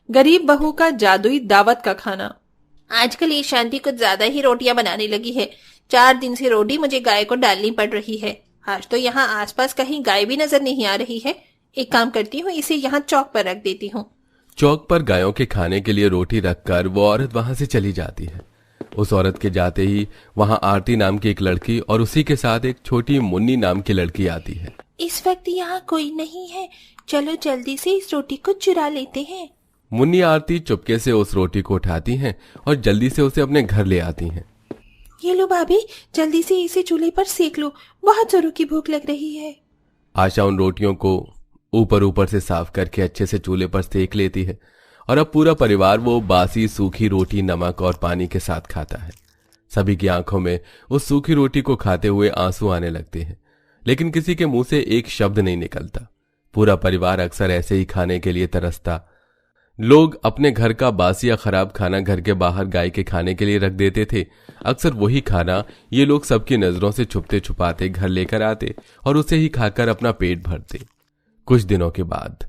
गरीब बहू का जादुई दावत का खाना। आजकल ये शांति कुछ ज्यादा ही रोटियां बनाने लगी है। 4 दिन से रोटी मुझे गाय को डालनी पड़ रही है। आज तो यहाँ आसपास कहीं गाय भी नजर नहीं आ रही है। एक काम करती हूँ, इसे यहाँ चौक पर रख देती हूँ। चौक पर गायों के खाने के लिए रोटी रखकर वो औरत वहां से चली जाती है। उस औरत के जाते ही वहां आरती नाम की एक लड़की और उसी के साथ एक छोटी मुन्नी नाम की लड़की आती है। इस वक्त यहाँ कोई नहीं है, चलो जल्दी से इस रोटी को चुरा लेते हैं। मुन्नी आरती चुपके से उस रोटी को उठाती हैं और जल्दी से उसे अपने घर ले आती हैं। ये लो भाभी, जल्दी से इसे चूल्हे पर सेक लो, बहुत जोरों की भूख लग रही है। आशा उन रोटियों को ऊपर से साफ करके अच्छे से चूल्हे पर सेक लेती है और अब पूरा परिवार वो बासी सूखी रोटी नमक और पानी के साथ खाता है। सभी की आंखों में उस सूखी रोटी को खाते हुए आंसू आने लगते हैं, लेकिन किसी के मुंह से एक शब्द नहीं निकलता। पूरा परिवार अक्सर ऐसे ही खाने के लिए तरसता। लोग अपने घर का बासी या खराब खाना घर के बाहर गाय के खाने के लिए रख देते थे। अक्सर वही खाना ये लोग सबकी नजरों से छुपते छुपाते घर लेकर आते और उसे ही खाकर अपना पेट भरते। कुछ दिनों के बाद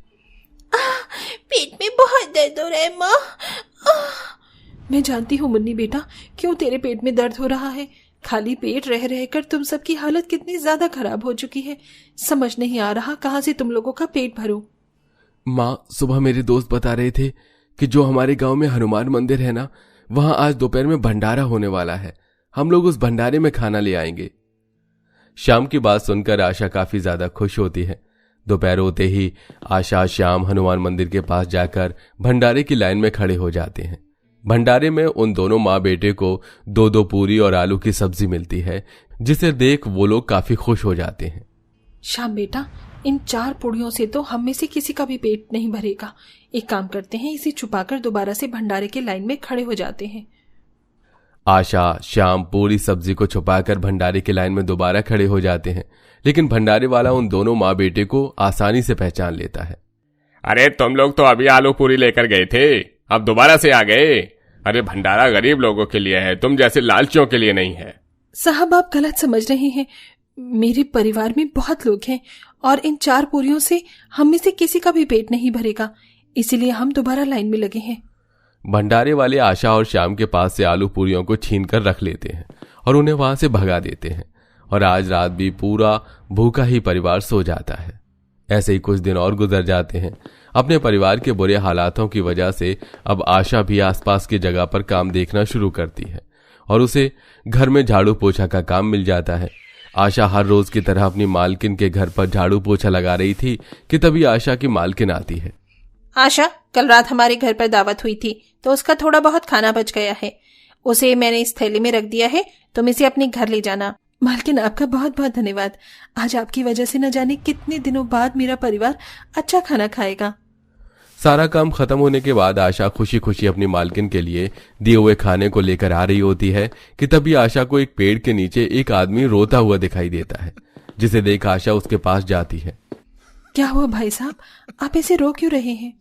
पेट में बहुत दर्द हो रहा है माँ। मैं जानती हूँ मुन्नी बेटा, क्यों तेरे पेट में दर्द हो रहा है। खाली पेट रह रहकर तुम सबकी हालत कितनी ज्यादा खराब हो चुकी है। समझ नहीं आ रहा कहाँ से तुम लोगों का पेट भरूं। माँ, सुबह मेरे दोस्त बता रहे थे कि जो हमारे गांव में हनुमान मंदिर है ना, वहां आज दोपहर में भंडारा होने वाला है। हम लोग उस भंडारे में खाना ले आएंगे। श्याम की बात सुनकर आशा काफी ज्यादा खुश होती है। दोपहर होते ही आशा श्याम हनुमान मंदिर के पास जाकर भंडारे की लाइन में खड़े हो जाते हैं। भंडारे में उन दोनों माँ बेटे को 2-2 पूरी और आलू की सब्जी मिलती है, जिसे देख वो लोग काफी खुश हो जाते हैं। श्याम बेटा, इन 4 पूड़ियों से तो हम में से किसी का भी पेट नहीं भरेगा। एक काम करते हैं, इसे छुपाकर दोबारा से भंडारे के लाइन में खड़े हो जाते हैं। आशा श्याम पूरी सब्जी को छुपाकर भंडारे की लाइन में दोबारा खड़े हो जाते हैं, लेकिन भंडारे वाला उन दोनों माँ बेटे को आसानी से पहचान लेता है। अरे तुम लोग तो अभी आलू पूरी लेकर गए थे, अब दोबारा से आ गए। अरे भंडारा गरीब लोगों के लिए है, तुम जैसे लालचियों के लिए नहीं है। साहब, आप गलत समझ रहे हैं। मेरे परिवार में बहुत लोग हैं और इन 4 पूरियों से हम में से किसी का भी पेट नहीं भरेगा, इसीलिए हम दोबारा लाइन में लगे हैं। भंडारे वाले आशा और श्याम के पास से आलू पूरियों को छीन कर रख लेते हैं और उन्हें वहां से भगा देते हैं और आज रात भी पूरा भूखा ही परिवार सो जाता है। ऐसे ही कुछ दिन और गुजर जाते हैं। अपने परिवार के बुरे हालातों की वजह से अब आशा भी आसपास की जगह पर काम देखना शुरू करती है और उसे घर में झाड़ू पोछा का काम मिल जाता है। आशा हर रोज की तरह अपनी मालकिन के घर पर झाड़ू पोछा लगा रही थी कि तभी आशा की मालकिन आती है। आशा, कल रात हमारे घर पर दावत हुई थी तो उसका थोड़ा बहुत खाना बच गया है, उसे मैंने इस थैली में रख दिया है, तुम इसे अपने घर ले जाना। मालकिन, आपका बहुत बहुत धन्यवाद। आज आपकी वजह से न जाने कितने दिनों बाद मेरा परिवार अच्छा खाना खाएगा। सारा काम खत्म होने के बाद आशा खुशी खुशी अपनी मालकिन के लिए दिए हुए खाने को लेकर आ रही होती है कि तभी आशा को एक पेड़ के नीचे एक आदमी रोता हुआ दिखाई देता है, जिसे देख आशा उसके पास जाती है। क्या हुआ भाई साहब, आप ऐसे रो क्यों रहे हैं?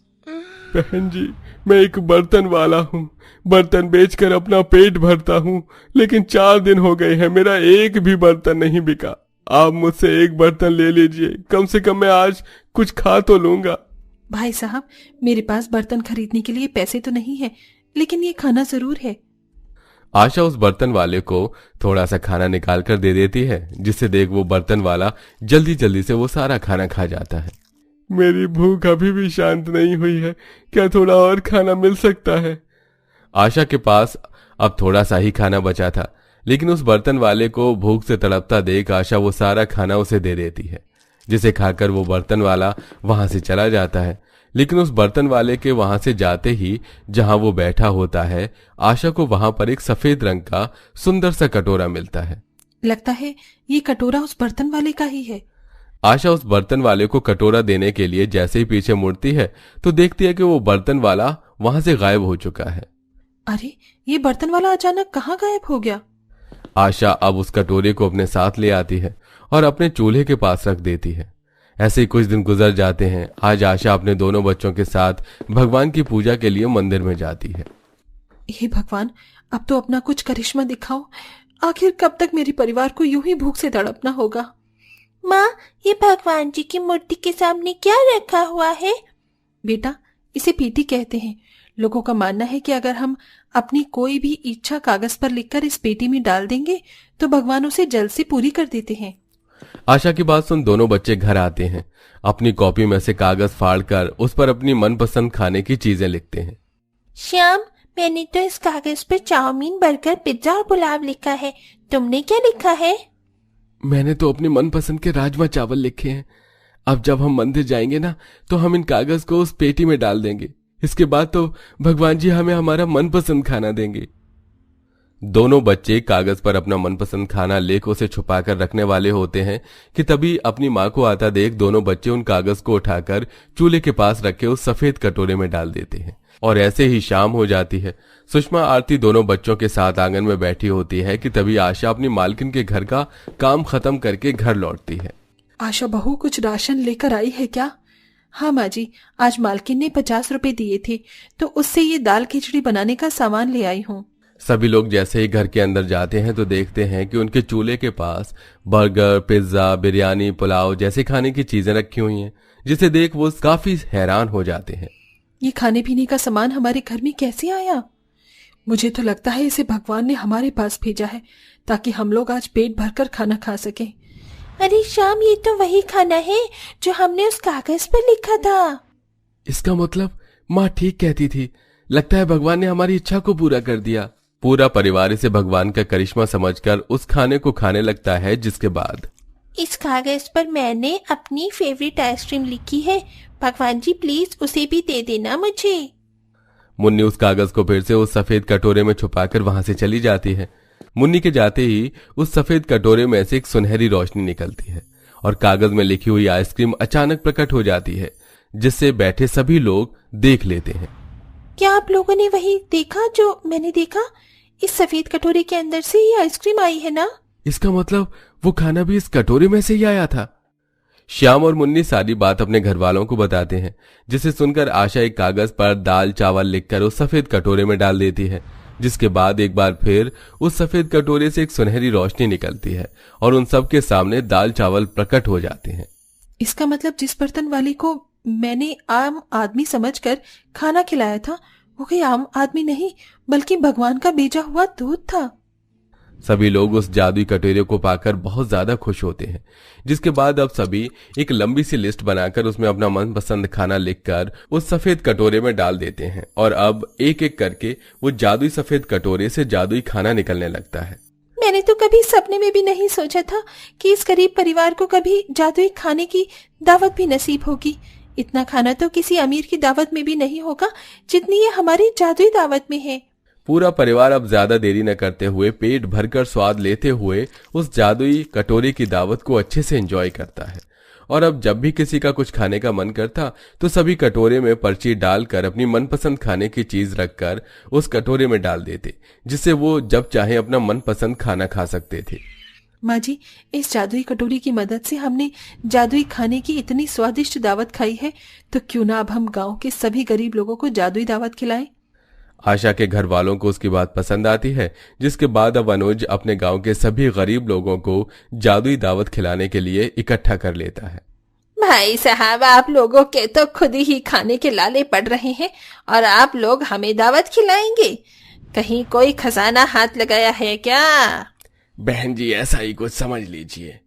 बहन जी, मैं एक बर्तन वाला हूँ, बर्तन बेचकर अपना पेट भरता हूँ, लेकिन 4 दिन हो गए हैं मेरा एक भी बर्तन नहीं बिका। आप मुझसे एक बर्तन ले लीजिए, कम से कम मैं आज कुछ खा तो लूंगा। भाई साहब, मेरे पास बर्तन खरीदने के लिए पैसे तो नहीं है, लेकिन ये खाना जरूर है। आशा उस बर्तन वाले को थोड़ा सा खाना निकाल कर दे देती है, जिससे देख वो बर्तन वाला जल्दी जल्दी से वो सारा खाना खा जाता है। मेरी भूख अभी भी शांत नहीं हुई है, क्या थोड़ा और खाना मिल सकता है? आशा के पास अब थोड़ा सा ही खाना बचा था, लेकिन उस बर्तन वाले को भूख से तड़पता देख आशा वो सारा खाना उसे दे देती है, जिसे खाकर वो बर्तन वाला वहां से चला जाता है। लेकिन उस बर्तन वाले के वहां से जाते ही जहां वो बैठा होता है, आशा को वहां पर एक सफेद रंग का सुंदर सा कटोरा मिलता है। लगता है ये कटोरा उस बर्तन वाले का ही है। आशा उस बर्तन वाले को कटोरा देने के लिए जैसे ही पीछे मुड़ती है तो देखती है कि वो बर्तन वाला वहां से गायब हो चुका है। अरे, ये बर्तन वाला अचानक कहाँ गायब हो गया? आशा अब उस कटोरे को अपने साथ ले आती है और अपने चूल्हे के पास रख देती है। ऐसे ही कुछ दिन गुजर जाते हैं। आज आशा अपने दोनों बच्चों के साथ भगवान की पूजा के लिए मंदिर में जाती है। हे भगवान, अब तो अपना कुछ करिश्मा दिखाओ। आखिर कब तक मेरे परिवार को यूं ही भूख से तड़पना होगा? माँ, ये भगवान जी की मूर्ति के सामने क्या रखा हुआ है? बेटा, इसे पेटी कहते हैं। लोगों का मानना है कि अगर हम अपनी कोई भी इच्छा कागज पर लिखकर इस पेटी में डाल देंगे तो भगवान उसे जल्द से पूरी कर देते हैं। आशा की बात सुन दोनों बच्चे घर आते हैं। अपनी कॉपी में से कागज फाड़कर उस पर अपनी मनपसंद खाने की चीजें लिखते हैं। श्याम, मैंने तो इस कागज पर चाउमीन, बर्गर, पिज्जा और पुलाव लिखा है। तुमने क्या लिखा है? मैंने तो अपने मनपसंद के राजमा चावल लिखे हैं। अब जब हम मंदिर जाएंगे ना तो हम इन कागज को उस पेटी में डाल देंगे। इसके बाद तो भगवान जी हमें हमारा मनपसंद खाना देंगे। दोनों बच्चे कागज पर अपना मनपसंद खाना लिख उसे छुपाकर रखने वाले होते हैं कि तभी अपनी माँ को आता देख दोनों बच्चे उन कागज को उठाकर चूल्हे के पास रखे उस सफेद कटोरे में डाल देते हैं। और ऐसे ही शाम हो जाती है। सुषमा आरती दोनों बच्चों के साथ आंगन में बैठी होती है कि तभी आशा अपनी मालकिन के घर का काम खत्म करके घर लौटती है। आशा बहू, कुछ राशन लेकर आई है क्या? हाँ माँ जी, आज मालकिन ने 50 रुपए दिए थे तो उससे ये दाल खिचड़ी बनाने का सामान ले आई हूँ। सभी लोग जैसे ही घर के अंदर जाते हैं तो देखते हैं कि उनके चूल्हे के पास बर्गर, पिज्जा, बिरयानी, पुलाव जैसे खाने की चीजें रखी हुई हैं, जिसे देख वो काफी हैरान हो जाते हैं। ये खाने पीने का सामान हमारे घर में कैसे आया? मुझे तो लगता है इसे भगवान ने हमारे पास भेजा है ताकि हम लोग आज पेट भरकर खाना खा सकें। अरे श्याम, ये तो वही खाना है जो हमने उस कागज पर लिखा था। इसका मतलब माँ ठीक कहती थी। लगता है भगवान ने हमारी इच्छा को पूरा कर दिया। पूरा परिवार इसे भगवान का करिश्मा समझकर उस खाने को खाने लगता है। जिसके बाद इस कागज पर मैंने अपनी फेवरेट आइसक्रीम लिखी है। भगवान जी प्लीज उसे भी दे देना मुझे। मुन्नी उस कागज को फिर से उस सफेद कटोरे में छुपाकर वहां से चली जाती है। मुन्नी के जाते ही उस सफेद कटोरे में से एक सुनहरी रोशनी निकलती है और कागज में लिखी हुई आइसक्रीम अचानक प्रकट हो जाती है, जिससे बैठे सभी लोग देख लेते हैं। क्या आप लोगों ने वही देखा जो मैंने देखा? इस सफेद कटोरे के अंदर से ही आइसक्रीम आई है ना? इसका मतलब वो खाना भी इस कटोरे में से ही आया था। श्याम और मुन्नी सारी बात अपने घर वालों को बताते हैं, जिसे सुनकर आशा एक कागज पर दाल चावल लिखकर उस सफेद कटोरे में डाल देती है। जिसके बाद एक बार फिर उस सफेद कटोरे से एक सुनहरी रोशनी निकलती है और उन सब के सामने दाल चावल प्रकट हो जाते हैं। इसका मतलब जिस बर्तन वाले को मैंने आम आदमी समझकर खाना खिलाया था वो कोई आम आदमी नहीं बल्कि भगवान का भेजा हुआ दूध था। सभी लोग उस जादुई कटोरे को पाकर बहुत ज्यादा खुश होते हैं। जिसके बाद अब सभी एक लंबी सी लिस्ट बनाकर उसमें अपना मनपसंद खाना लिखकर उस सफेद कटोरे में डाल देते हैं और अब एक एक करके वो जादुई सफेद कटोरे से जादुई खाना निकलने लगता है। मैंने तो कभी सपने में भी नहीं सोचा था कि इस गरीब परिवार को कभी जादुई खाने की दावत भी नसीब होगी। इतना खाना तो किसी अमीर की दावत में भी नहीं होगा जितनी ये हमारी जादुई दावत में है। पूरा परिवार अब ज्यादा देरी न करते हुए पेट भरकर स्वाद लेते हुए उस जादुई कटोरे की दावत को अच्छे से एंजॉय करता है। और अब जब भी किसी का कुछ खाने का मन करता तो सभी कटोरे में पर्ची डालकर अपनी मनपसंद खाने की चीज रखकर उस कटोरे में डाल देते, जिससे वो जब चाहे अपना मनपसंद खाना खा सकते थे। माँ जी, इस जादुई कटोरी की मदद से हमने जादुई खाने की इतनी स्वादिष्ट दावत खाई है, तो क्यों ना अब हम गांव के सभी गरीब लोगों को जादुई दावत खिलाएं। आशा के घर वालों को उसकी बात पसंद आती है, जिसके बाद अब अनुज अपने गांव के सभी गरीब लोगों को जादुई दावत खिलाने के लिए इकट्ठा कर लेता है। भाई साहब, आप लोगों के तो खुद ही खाने के लाले पड़ रहे हैं और आप लोग हमें दावत खिलाएंगे। कहीं कोई खजाना हाथ लगाया है क्या? बहन जी, ऐसा ही कुछ समझ लीजिए।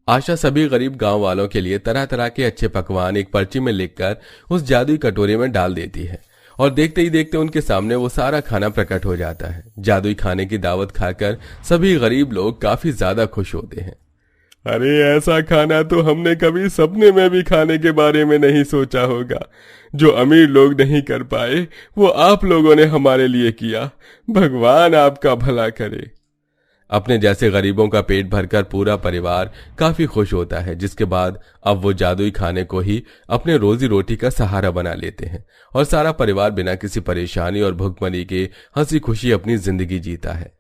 आशा सभी गरीब गांव वालों के लिए तरह तरह के अच्छे पकवान एक पर्ची में लिखकर उस जादुई कटोरे में डाल देती है और देखते ही देखते उनके सामने वो सारा खाना प्रकट हो जाता है। जादुई खाने की दावत खाकर सभी गरीब लोग काफी ज्यादा खुश होते हैं। अरे ऐसा खाना तो हमने कभी सपने में भी खाने के बारे में नहीं सोचा होगा। जो अमीर लोग नहीं कर पाए वो आप लोगों ने हमारे लिए किया। भगवान आपका भला करे। अपने जैसे गरीबों का पेट भरकर पूरा परिवार काफी खुश होता है। जिसके बाद अब वो जादुई खाने को ही अपने रोजी रोटी का सहारा बना लेते हैं और सारा परिवार बिना किसी परेशानी और भुखमरी के हंसी खुशी अपनी जिंदगी जीता है।